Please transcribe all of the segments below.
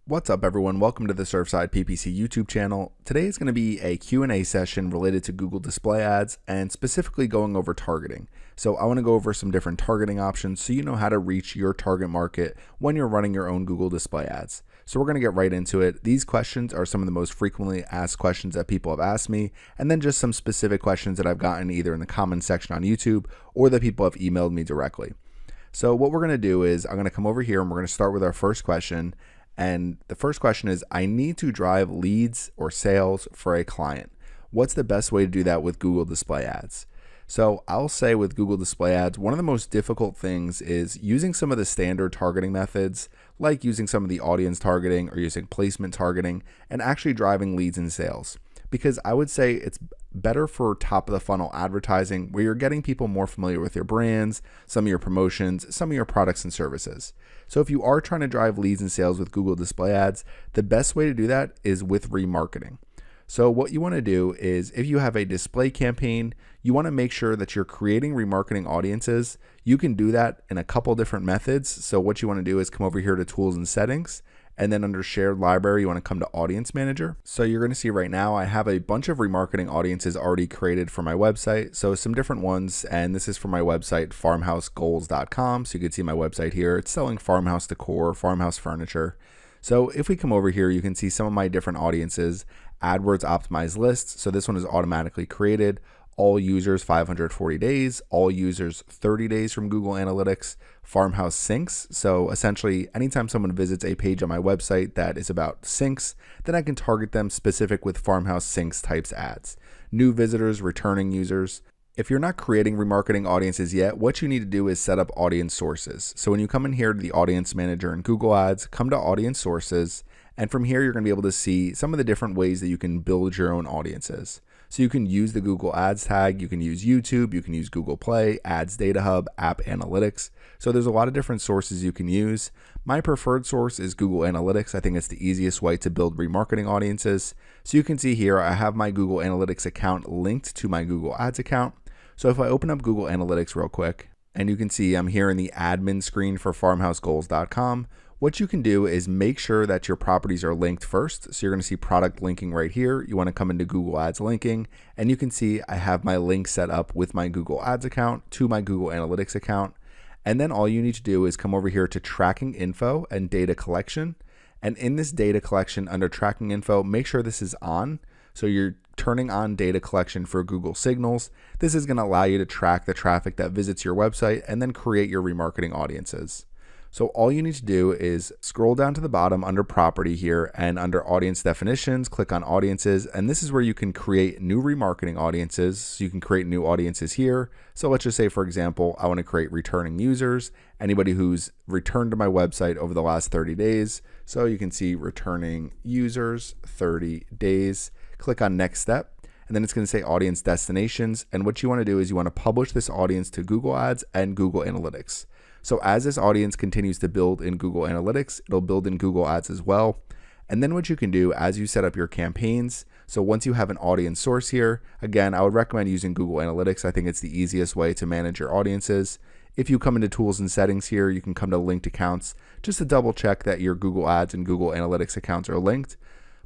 What's up everyone, welcome to the Surfside PPC YouTube channel. Today is going to be a Q&A session related to Google display ads and specifically going over targeting. So I want to go over some different targeting options so you know how to reach your target market when you're running your own Google display ads. So we're going to get right into it. These questions are some of the most frequently asked questions that people have asked me, and then just some specific questions that I've gotten either in the comment section on YouTube or that people have emailed me directly. So what we're going to do is I'm going to come over here and we're going to start with our first question. And the first question is, I need to drive leads or sales for a client. What's the best way to do that with Google display ads? So I'll say with Google display ads, one of the most difficult things is using some of the standard targeting methods, like using some of the audience targeting or using placement targeting and actually driving leads and sales. Because I would say it's better for top of the funnel advertising where you're getting people more familiar with your brands, some of your promotions, some of your products and services. So if you are trying to drive leads and sales with Google display ads, the best way to do that is with remarketing. So what you want to do is if you have a display campaign, you want to make sure that you're creating remarketing audiences. You can do that in a couple different methods. So what you want to do is come over here to tools and settings. And then under shared library, you want to come to audience manager. So you're going to see right now, I have a bunch of remarketing audiences already created for my website. So some different ones, and this is for my website, farmhousegoals.com. So you can see my website here. It's selling farmhouse decor, farmhouse furniture. So if we come over here, you can see some of my different audiences, AdWords optimized lists. So this one is automatically created. All users 540 days, all users 30 days from Google Analytics, farmhouse sinks. So essentially anytime someone visits a page on my website that is about sinks, then I can target them specific with farmhouse sinks types ads. New visitors, returning users. If you're not creating remarketing audiences yet, what you need to do is set up audience sources. So when you come in here to the audience manager in Google Ads, come to audience sources. And from here, you're going to be able to see some of the different ways that you can build your own audiences. So you can use the Google Ads tag, you can use YouTube, you can use Google Play, Ads Data Hub, App Analytics. So there's a lot of different sources you can use. My preferred source is Google Analytics. I think it's the easiest way to build remarketing audiences. So you can see here, I have my Google Analytics account linked to my Google Ads account. So if I open up Google Analytics real quick, and you can see I'm here in the admin screen for farmhousegoals.com. What you can do is make sure that your properties are linked first. So you're going to see product linking right here. You want to come into Google Ads linking, and you can see I have my link set up with my Google Ads account to my Google Analytics account. And then all you need to do is come over here to tracking info and data collection. And in this data collection under tracking info, make sure this is on. So you're turning on data collection for Google Signals. This is going to allow you to track the traffic that visits your website and then create your remarketing audiences. So all you need to do is scroll down to the bottom under property here and under audience definitions, click on audiences. And this is where you can create new remarketing audiences. So you can create new audiences here. So let's just say, for example, I want to create returning users, anybody who's returned to my website over the last 30 days. So you can see returning users, 30 days, click on next step. And then it's going to say audience destinations. And what you want to do is you want to publish this audience to Google Ads and Google Analytics. So as this audience continues to build in Google Analytics, it'll build in Google Ads as well. And then what you can do as you set up your campaigns, so once you have an audience source here, again, I would recommend using Google Analytics. I think it's the easiest way to manage your audiences. If you come into tools and settings here, you can come to linked accounts just to double check that your Google Ads and Google Analytics accounts are linked.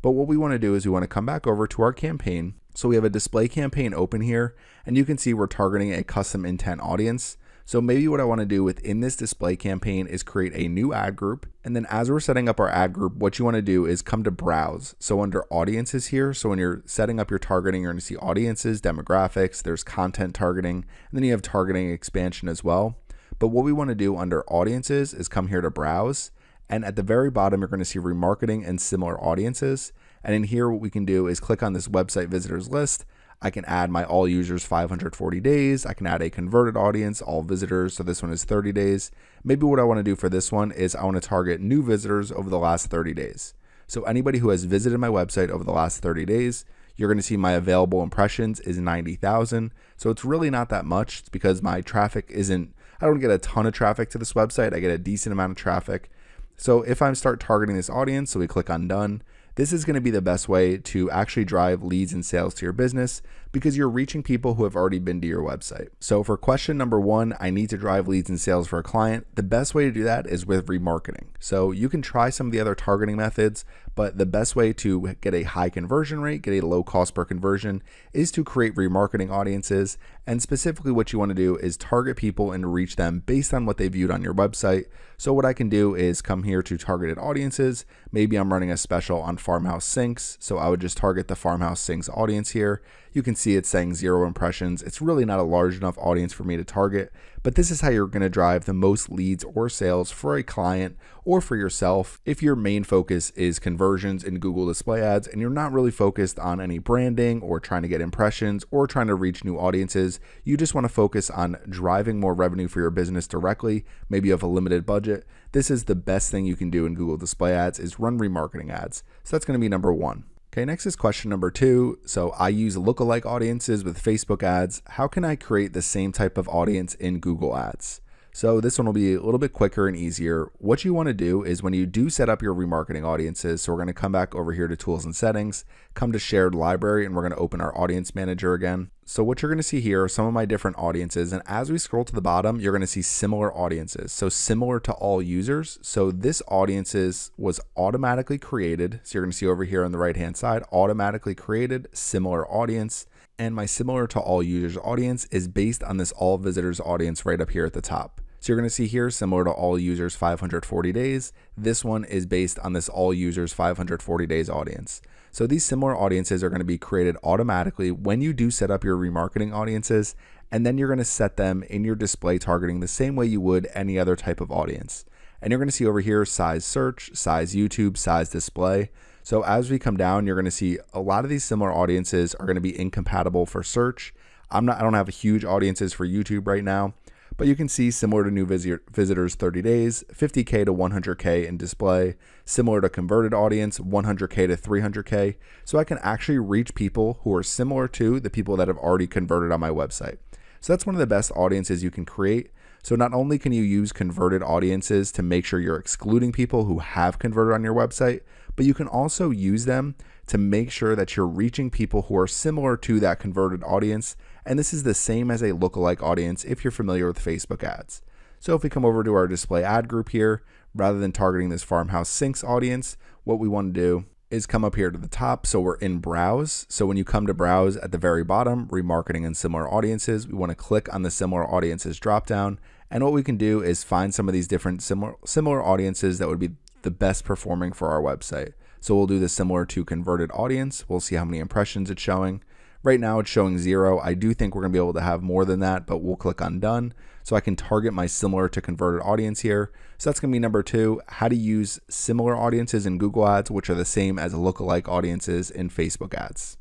But what we want to do is we want to come back over to our campaign. So we have a display campaign open here, and you can see we're targeting a custom intent audience. So maybe what I want to do within this display campaign is create a new ad group. And then as we're setting up our ad group, what you want to do is come to browse. So under audiences here, so when you're setting up your targeting, you're going to see audiences, demographics, there's content targeting, and then you have targeting expansion as well. But what we want to do under audiences is come here to browse. And at the very bottom, you're going to see remarketing and similar audiences. And in here, what we can do is click on this website visitors list. I can add my all users 540 days. I can add a converted audience, all visitors. So this one is 30 days. Maybe what I want to do for this one is I want to target new visitors over the last 30 days. So anybody who has visited my website over the last 30 days, you're going to see my available impressions is 90,000. So it's really not that much. It's because my traffic isn't, I don't get a ton of traffic to this website. I get a decent amount of traffic. So if I start targeting this audience, so we click on done, This is going to be the best way to actually drive leads and sales to your business because you're reaching people who have already been to your website. So for question number 1, I need to drive leads and sales for a client. The best way to do that is with remarketing. So you can try some of the other targeting methods, but the best way to get a high conversion rate, get a low cost per conversion, is to create remarketing audiences. And specifically what you want to do is target people and reach them based on what they viewed on your website. So what I can do is come here to targeted audiences. Maybe I'm running a special on farmhouse sinks. So I would just target the farmhouse sinks audience here. You can see it's saying 0 impressions. It's really not a large enough audience for me to target, but this is how you're going to drive the most leads or sales for a client or for yourself if your main focus is conversions in Google display ads and you're not really focused on any branding or trying to get impressions or trying to reach new audiences. You just want to focus on driving more revenue for your business directly. Maybe you have a limited budget. This is the best thing you can do in Google display ads is run remarketing ads. So that's going to be number 1. Okay, next is question number 2. So I use lookalike audiences with Facebook ads. How can I create the same type of audience in Google ads? So this one will be a little bit quicker and easier. What you want to do is when you do set up your remarketing audiences, so we're going to come back over here to tools and settings, come to shared library, and we're going to open our audience manager again. So what you're going to see here are some of my different audiences. And as we scroll to the bottom, you're going to see similar audiences. So similar to all users. So this audiences was automatically created. So you're going to see over here on the right-hand side, automatically created, similar audience. And my similar to all users audience is based on this all visitors audience right up here at the top. So you're going to see here similar to all users 540 days. This one is based on this all users 540 days audience. So these similar audiences are going to be created automatically when you do set up your remarketing audiences, and then you're going to set them in your display targeting the same way you would any other type of audience. And you're going to see over here size search, size YouTube, size display. So as we come down, you're going to see a lot of these similar audiences are going to be incompatible for search. I don't have huge audiences for YouTube right now, but you can see similar to new visitors 30 days, 50K to 100K in display, similar to converted audience, 100K to 300K. So I can actually reach people who are similar to the people that have already converted on my website. So that's one of the best audiences you can create. So not only can you use converted audiences to make sure you're excluding people who have converted on your website, but you can also use them to make sure that you're reaching people who are similar to that converted audience. And this is the same as a lookalike audience if you're familiar with Facebook ads. So if we come over to our display ad group here, rather than targeting this farmhouse sinks audience, what we want to do is come up here to the top. So we're in browse. So when you come to browse at the very bottom, remarketing and similar audiences, we want to click on the similar audiences dropdown. And what we can do is find some of these different similar audiences that would be the best performing for our website. So we'll do this similar to converted audience. We'll see how many impressions it's showing. Right now it's showing 0. I do think we're going to be able to have more than that, but we'll click on done. So I can target my similar to converted audience here. So that's going to be number 2, how to use similar audiences in Google ads, which are the same as lookalike audiences in Facebook ads.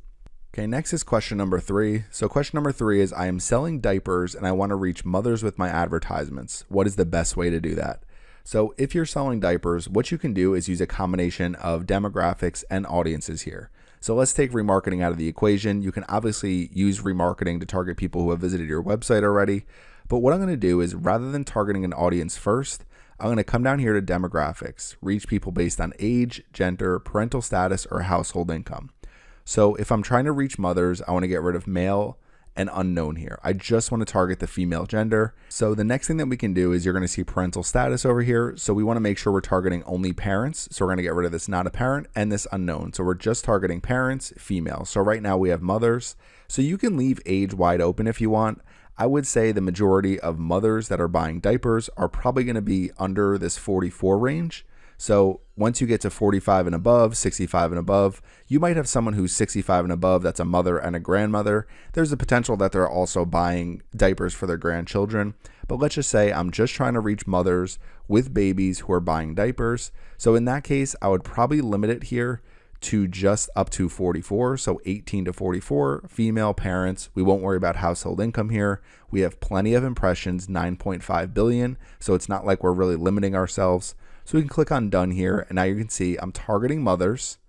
Okay, next is question number 3. So question number 3 is I am selling diapers and I want to reach mothers with my advertisements. What is the best way to do that? So if you're selling diapers, what you can do is use a combination of demographics and audiences here. So let's take remarketing out of the equation. You can obviously use remarketing to target people who have visited your website already. But what I'm going to do is rather than targeting an audience first, I'm going to come down here to demographics, reach people based on age, gender, parental status, or household income. So if I'm trying to reach mothers, I want to get rid of male and unknown here. I just want to target the female gender. So the next thing that we can do is you're going to see parental status over here. So we want to make sure we're targeting only parents. So we're going to get rid of this not a parent and this unknown. So we're just targeting parents, female. So right now we have mothers. So you can leave age wide open if you want. I would say the majority of mothers that are buying diapers are probably going to be under this 44 range. So once you get to 45 and above, 65 and above, you might have someone who's 65 and above that's a mother and a grandmother. There's a potential that they're also buying diapers for their grandchildren. But let's just say I'm just trying to reach mothers with babies who are buying diapers. So in that case, I would probably limit it here to just up to 44. So 18 to 44, female parents. We won't worry about household income here. We have plenty of impressions, 9.5 billion. So it's not like we're really limiting ourselves. So we can click on done here, and now you can see I'm targeting mothers.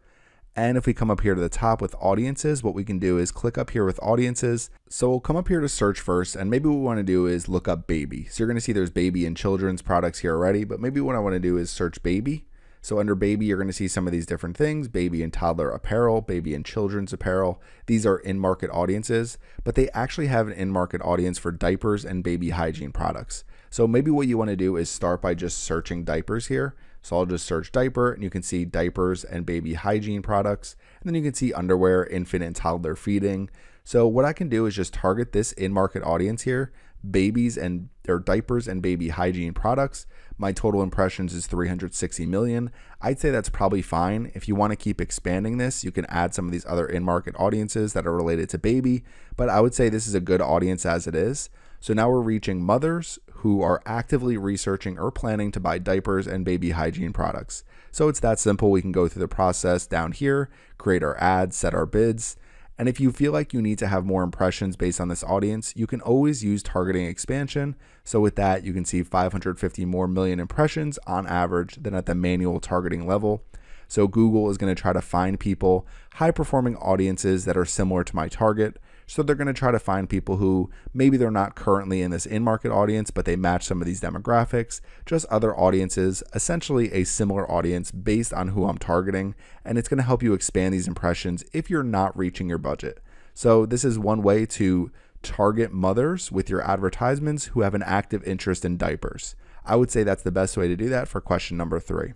And if we come up here to the top with audiences, what we can do is click up here with audiences. So we'll come up here to search first, and maybe what we want to do is look up baby. So you're going to see there's baby and children's products here already, but maybe what I want to do is search baby. So under baby, you're going to see some of these different things: baby and toddler apparel, baby and children's apparel. These are in-market audiences, but they actually have an in-market audience for diapers and baby hygiene products. So maybe what you want to do is start by just searching diapers here. So I'll just search diaper, and you can see diapers and baby hygiene products. And then you can see underwear, infant and toddler feeding. So what I can do is just target this in-market audience here, babies and their diapers and baby hygiene products. My total impressions is 360 million. I'd say that's probably fine. If you want to keep expanding this, you can add some of these other in-market audiences that are related to baby, but I would say this is a good audience as it is. So now we're reaching mothers who are actively researching or planning to buy diapers and baby hygiene products. So it's that simple. We can go through the process down here, create our ads, set our bids. And if you feel like you need to have more impressions based on this audience, you can always use targeting expansion. So with that, you can see 550 more million impressions on average than at the manual targeting level. So Google is going to try to find people, high performing audiences that are similar to my target. So they're going to try to find people who maybe they're not currently in this in-market audience, but they match some of these demographics, just other audiences, essentially a similar audience based on who I'm targeting. And it's going to help you expand these impressions if you're not reaching your budget. So this is one way to target mothers with your advertisements who have an active interest in diapers. I would say that's the best way to do that for question number 3.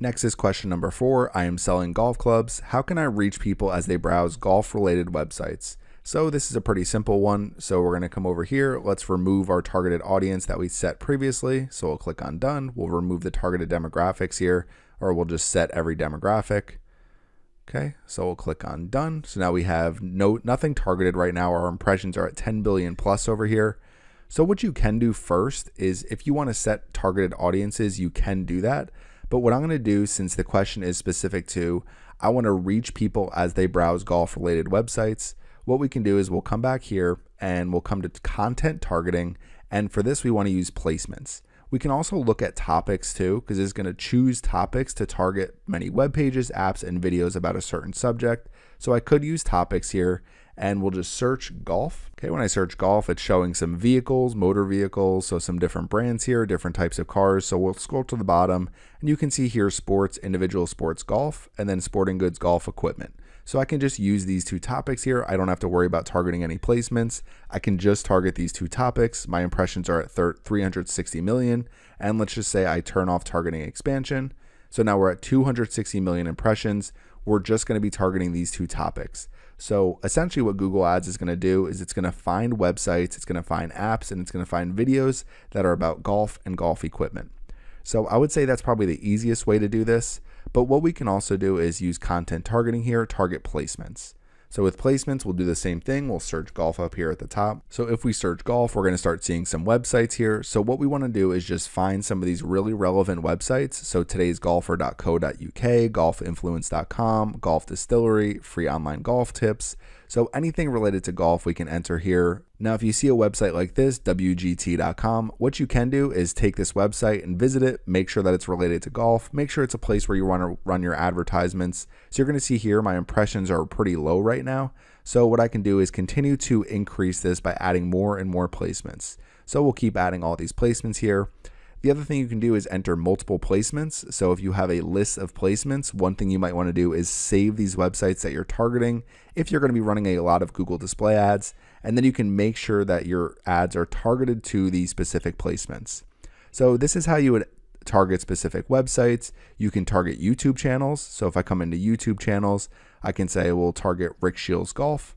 Next is question number 4. I am selling golf clubs. How can I reach people as they browse golf-related websites? So this is a pretty simple one. So we're going to come over here. Let's remove our targeted audience that we set previously. So we'll click on done. We'll remove the targeted demographics here, or we'll just set every demographic. Okay, so we'll click on done. So now we have nothing targeted right now. Our impressions are at 10 billion plus over here. So what you can do first is if you want to set targeted audiences, you can do that. But what I'm going to do, since the question is specific to, I want to reach people as they browse golf related websites, what we can do is we'll come back here and we'll come to content targeting. And for this, we want to use placements. We can also look at topics too, because it's going to choose topics to target many web pages, apps, and videos about a certain subject. So I could use topics here and we'll just search golf. Okay, when I search golf, it's showing some vehicles, motor vehicles, so some different brands here, different types of cars. So we'll scroll to the bottom and you can see here sports, individual sports golf, and then sporting goods golf equipment. So I can just use these 2 topics here. I don't have to worry about targeting any placements. I can just target these 2 topics. My impressions are at 360 million. And let's just say I turn off targeting expansion. So now we're at 260 million impressions. We're just going to be targeting these 2 topics. So essentially what Google Ads is going to do is it's going to find websites, it's going to find apps, and it's going to find videos that are about golf and golf equipment. So I would say that's probably the easiest way to do this. But what we can also do is use content targeting here, target placements. So with placements, we'll do the same thing. We'll search golf up here at the top. So if we search golf, we're going to start seeing some websites here. So what we want to do is just find some of these really relevant websites. So todaysgolfer.co.uk, golfinfluence.com, golf distillery, free online golf tips. So anything related to golf, we can enter here. Now, if you see a website like this, wgt.com, what you can do is take this website and visit it, make sure that it's related to golf, make sure it's a place where you want to run your advertisements. So you're going to see here, my impressions are pretty low right now. So what I can do is continue to increase this by adding more and more placements. So we'll keep adding all these placements here. The other thing you can do is enter multiple placements. So if you have a list of placements, one thing you might want to do is save these websites that you're targeting if you're going to be running a lot of Google display ads, and then you can make sure that your ads are targeted to these specific placements. So this is how you would target specific websites. You can target YouTube channels. So if I come into YouTube channels, I can say we'll target Rick Shields Golf.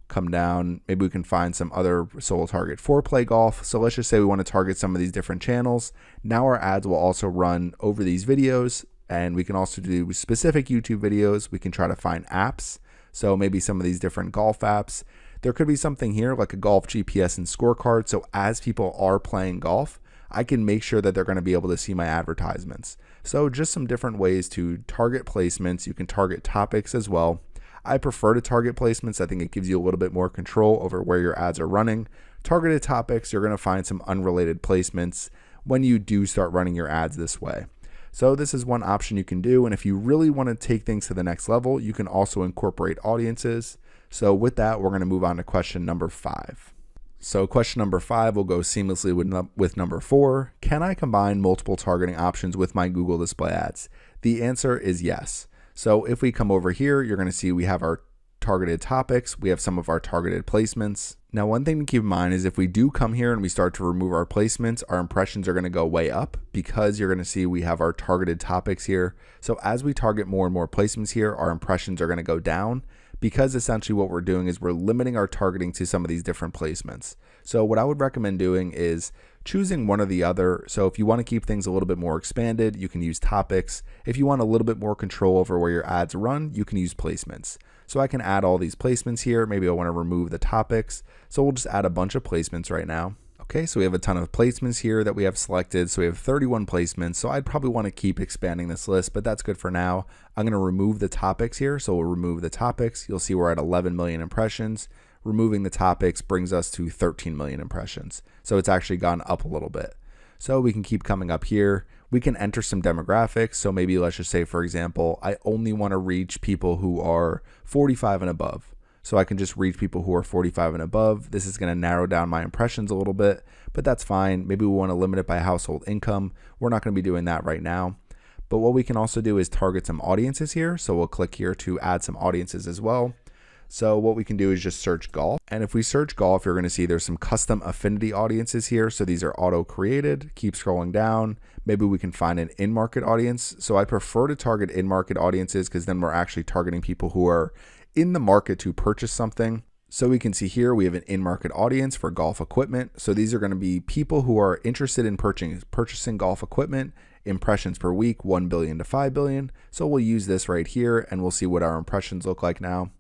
Come down, maybe we can find some other, so we'll target Foreplay Golf. So let's just say we want to target some of these different channels. Now our ads will also run over these videos, and we can also do specific YouTube videos. We can try to find apps. So maybe some of these different golf apps. There could be something here like a golf GPS and scorecard. So as people are playing golf, I can make sure that they're going to be able to see my advertisements. So just some different ways to target placements. You can target topics as well. I prefer to target placements. I think it gives you a little bit more control over where your ads are running. Targeted topics, you're going to find some unrelated placements when you do start running your ads this way. So this is one option you can do. And if you really want to take things to the next level, you can also incorporate audiences. So with that, we're going to move on to question number 5. So question number 5 will go seamlessly with number 4. Can I combine multiple targeting options with my Google display ads? The answer is yes. So if we come over here, you're going to see we have our targeted topics. We have some of our targeted placements. Now, one thing to keep in mind is if we do come here and we start to remove our placements, our impressions are going to go way up because you're going to see we have our targeted topics here. So as we target more and more placements here, our impressions are going to go down because essentially what we're doing is we're limiting our targeting to some of these different placements. So what I would recommend doing is choosing one or the other. So if you want to keep things a little bit more expanded, you can use topics. If you want a little bit more control over where your ads run, you can use placements. So I can add all these placements here. Maybe I want to remove the topics. So we'll just add a bunch of placements right now. Okay, so we have a ton of placements here that we have selected. So we have 31 placements. So I'd probably want to keep expanding this list, but that's good for now. I'm going to remove the topics here. So we'll remove the topics. You'll see we're at 11 million impressions. Removing the topics brings us to 13 million impressions. So it's actually gone up a little bit. So we can keep coming up here. We can enter some demographics. So maybe let's just say, for example, I only want to reach people who are 45 and above. So I can just reach people who are 45 and above. This is going to narrow down my impressions a little bit, but that's fine. Maybe we want to limit it by household income. We're not going to be doing that right now. But what we can also do is target some audiences here. So we'll click here to add some audiences as well. So what we can do is just search golf. And if we search golf, you're going to see there's some custom affinity audiences here. So these are auto created. Keep scrolling down. Maybe we can find an in-market audience. So I prefer to target in-market audiences because then we're actually targeting people who are in the market to purchase something. So we can see here we have an in-market audience for golf equipment. So these are going to be people who are interested in purchasing golf equipment. Impressions per week, 1 billion to 5 billion. So we'll use this right here and we'll see what our impressions look like now.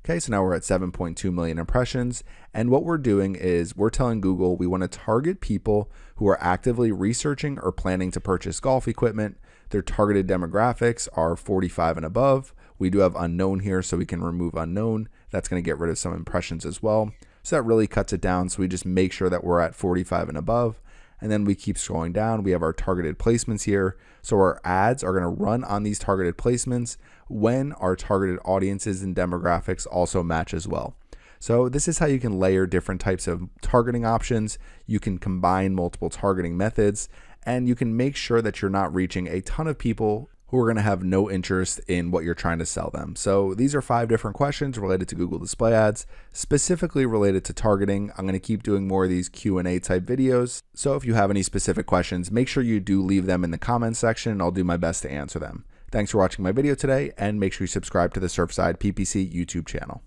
Okay, so now we're at 7.2 million impressions. And what we're doing is we're telling Google we want to target people who are actively researching or planning to purchase golf equipment. Their targeted demographics are 45 and above. We do have unknown here, so we can remove unknown. That's going to get rid of some impressions as well. So that really cuts it down. So we just make sure that we're at 45 and above. And then we keep scrolling down. We have our targeted placements here. So our ads are going to run on these targeted placements when our targeted audiences and demographics also match as well. So this is how you can layer different types of targeting options. You can combine multiple targeting methods, and you can make sure that you're not reaching a ton of people who are going to have no interest in what you're trying to sell them. So these are 5 different questions related to Google display ads, specifically related to targeting. I'm going to keep doing more of these Q&A type videos. So if you have any specific questions, make sure you do leave them in the comments section and I'll do my best to answer them. Thanks for watching my video today, and make sure you subscribe to the Surfside PPC YouTube channel.